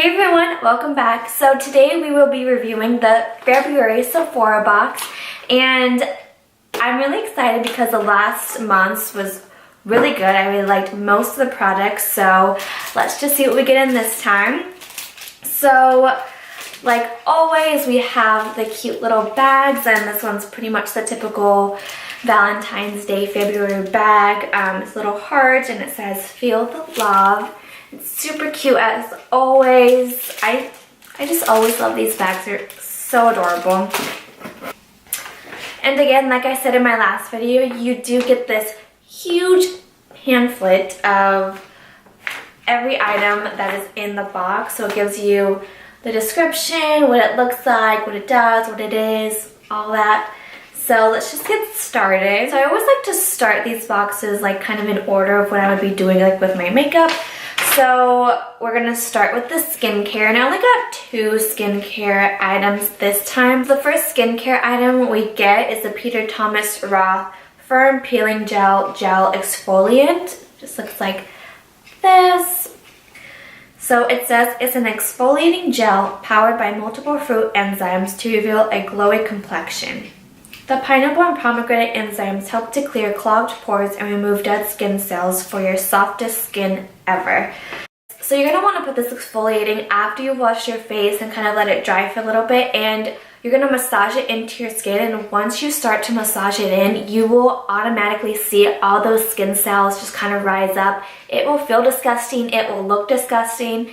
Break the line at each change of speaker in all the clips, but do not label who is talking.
Hey everyone, welcome back. So today we will be reviewing the February Sephora box, and I'm really excited because the last month's was really good. I really liked most of the products, so let's just see what we get in this time. So like always, we have the cute little bags, and this one's pretty much the typical Valentine's Day February bag. It's a little heart and it says feel the love. It's super cute as always. I just always love these bags. They're so adorable. And again, like I said in my last video, you do get this huge pamphlet of every item that is in the box. So it gives you the description, what it looks like, what it does, what it is, all that. So let's just get started. So I always like to start these boxes like kind of in order of what I would be doing like with my makeup. So we're gonna start with the skincare, and I only got 2 skincare items this time. The first skincare item we get is the Peter Thomas Roth Firm Peeling Gel Exfoliant. Just looks like this. So it says it's an exfoliating gel powered by multiple fruit enzymes to reveal a glowy complexion. The pineapple and pomegranate enzymes help to clear clogged pores and remove dead skin cells for your softest skin ever. So you're going to want to put this exfoliating after you've washed your face and kind of let it dry for a little bit, and you're going to massage it into your skin, and once you start to massage it in, you will automatically see all those skin cells just kind of rise up. It will feel disgusting, it will look disgusting,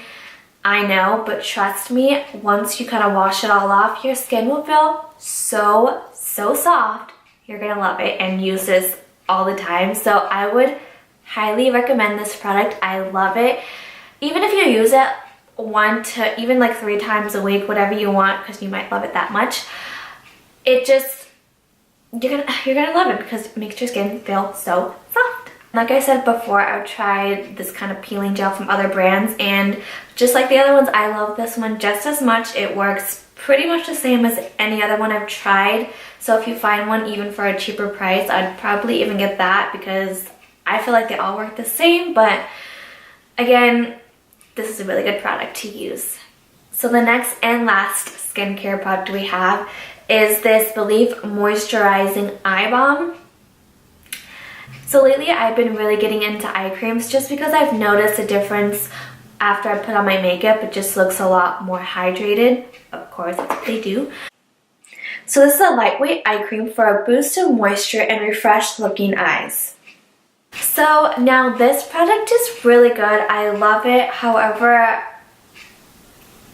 I know, but trust me, once you kind of wash it all off, your skin will feel so soft. You're gonna love it and use this all the time. So I would highly recommend this product. I love it. Even if you use it 1 to even like 3 times a week, whatever you want, because you might love it that much, it just, you're gonna love it because it makes your skin feel so soft. Like I said before, I've tried this kind of peeling gel from other brands, and just like the other ones, I love this one just as much. It works pretty much the same as any other one I've tried. So if you find one even for a cheaper price, I'd probably even get that because I feel like they all work the same. But again, this is a really good product to use. So the next and last skincare product we have is this Believe Moisturizing Eye Balm. So lately I've been really getting into eye creams just because I've noticed a difference after I put on my makeup. It just looks a lot more hydrated. Of course, that's what they do. So this is a lightweight eye cream for a boost of moisture and refreshed looking eyes. So now this product is really good. I love it. However,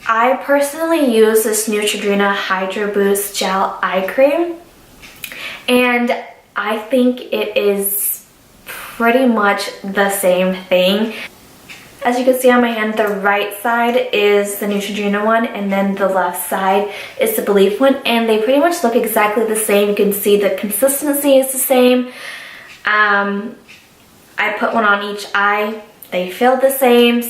I personally use this Neutrogena Hydro Boost Gel Eye Cream, and I think it is pretty much the same thing. As you can see on my hand, the right side is the Neutrogena one, and then the left side is the Believe one, and they pretty much look exactly the same. You can see the consistency is the same. I put one on each eye. They feel the same.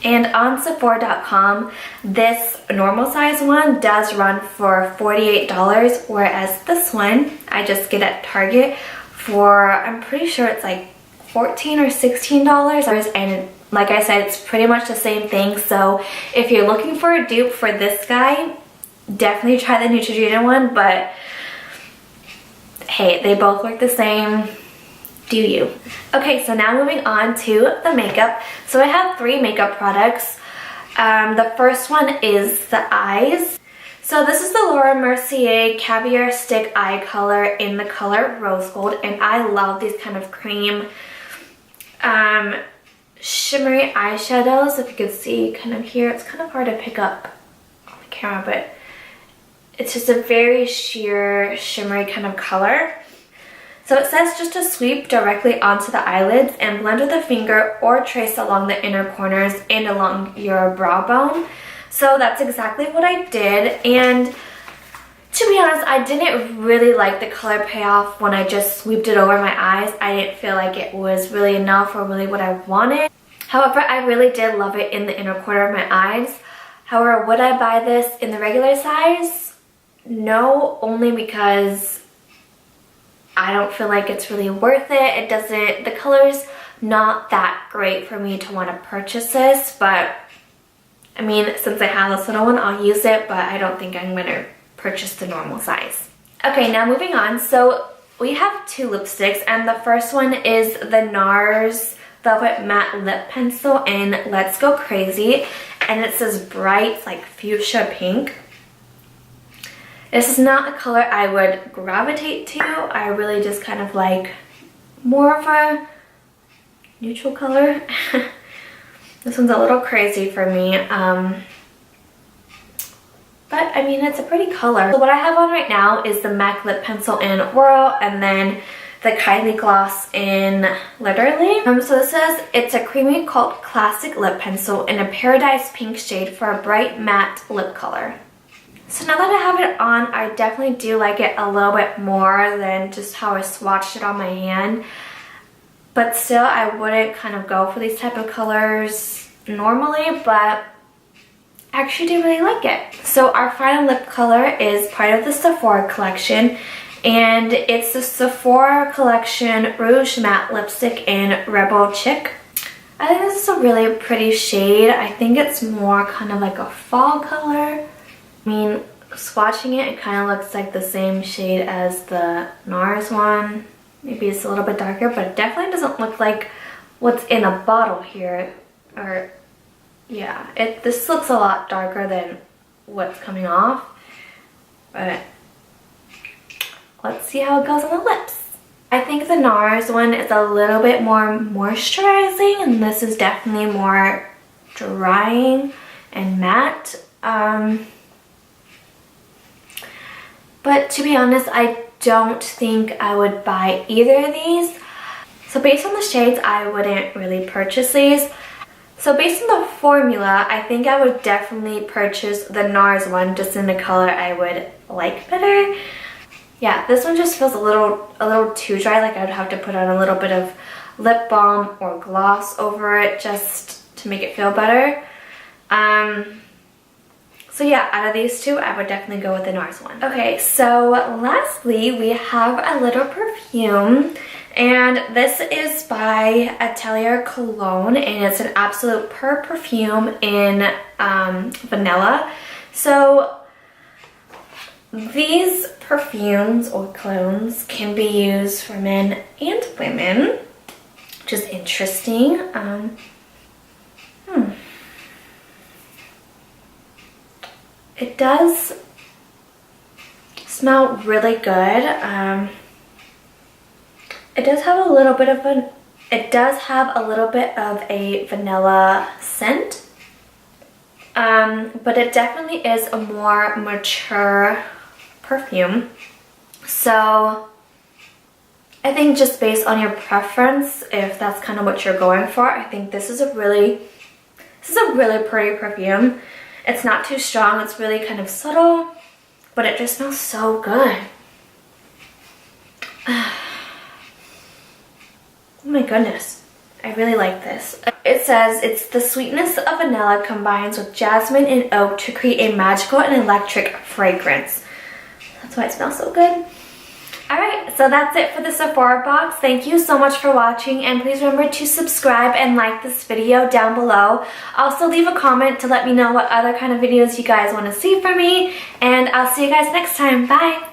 And on Sephora.com, this normal size one does run for $48, whereas this one I just get at Target for, I'm pretty sure it's like $14 or $16, and like I said, it's pretty much the same thing. So if you're looking for a dupe for this guy, definitely try the Neutrogena one, but hey, they both work the same. Do you? Okay, so now moving on to the makeup. So I have 3 makeup products. The first one is the eyes. So this is the Laura Mercier Caviar Stick Eye Color in the color Rose Gold, and I love these kind of cream shimmery eyeshadows. If you could see kind of here, it's kind of hard to pick up on the camera, but it's just a very sheer shimmery kind of color. So it says just to sweep directly onto the eyelids and blend with a finger or trace along the inner corners and along your brow bone. So that's exactly what I did, and to be honest, I didn't really like the color payoff when I just sweeped it over my eyes. I didn't feel like it was really enough or really what I wanted. However, I really did love it in the inner corner of my eyes. However, would I buy this in the regular size? No, only because I don't feel like it's really worth it. The color's not that great for me to want to purchase this, but I mean, since I have this little one, I'll use it, but I don't think I'm gonna purchase the normal size. Okay, now moving on. So we have two lipsticks, and the first one is the NARS Velvet Matte Lip Pencil in Let's Go Crazy, and it says bright, like fuchsia pink. This is not a color I would gravitate to. I really just kind of like more of a neutral color. This one's a little crazy for me. But I mean, it's a pretty color. So what I have on right now is the MAC Lip Pencil in Whirl, and then the Kylie Gloss in Literally. So this says, it's a creamy cult classic lip pencil in a paradise pink shade for a bright matte lip color. So now that I have it on, I definitely do like it a little bit more than just how I swatched it on my hand. But still, I wouldn't kind of go for these type of colors normally, but I actually do really like it. So our final lip color is part of the Sephora collection, and it's the Sephora Collection Rouge Matte Lipstick in Rebel Chick. I think this is a really pretty shade. I think it's more kind of like a fall color. I mean, swatching it, it kind of looks like the same shade as the NARS one. Maybe it's a little bit darker, but it definitely doesn't look like what's in a bottle here. Or, yeah, this looks a lot darker than what's coming off. But let's see how it goes on the lips. I think the NARS one is a little bit more moisturizing, and this is definitely more drying and matte. But to be honest, I don't think I would buy either of these. So based on the shades, I wouldn't really purchase these. So based on the formula, I think I would definitely purchase the NARS one, just in the color I would like better. Yeah, this one just feels a little too dry, like I would have to put on a little bit of lip balm or gloss over it just to make it feel better. So yeah, out of these two, I would definitely go with the NARS one. Okay, so lastly, we have a little perfume, and this is by Atelier Cologne, and it's an Absolute Pure perfume in vanilla. So these perfumes or colones can be used for men and women, which is interesting. It does smell really good. It does have a little bit of a vanilla scent. But it definitely is a more mature perfume. So I think just based on your preference, if that's kind of what you're going for, I think this is a really pretty perfume. It's not too strong, it's really kind of subtle, but it just smells so good. Oh my goodness, I really like this. It says, it's the sweetness of vanilla combines with jasmine and oak to create a magical and electric fragrance. That's why it smells so good. Alright, so that's it for the Sephora box. Thank you so much for watching, and please remember to subscribe and like this video down below. Also leave a comment to let me know what other kind of videos you guys want to see from me, and I'll see you guys next time. Bye!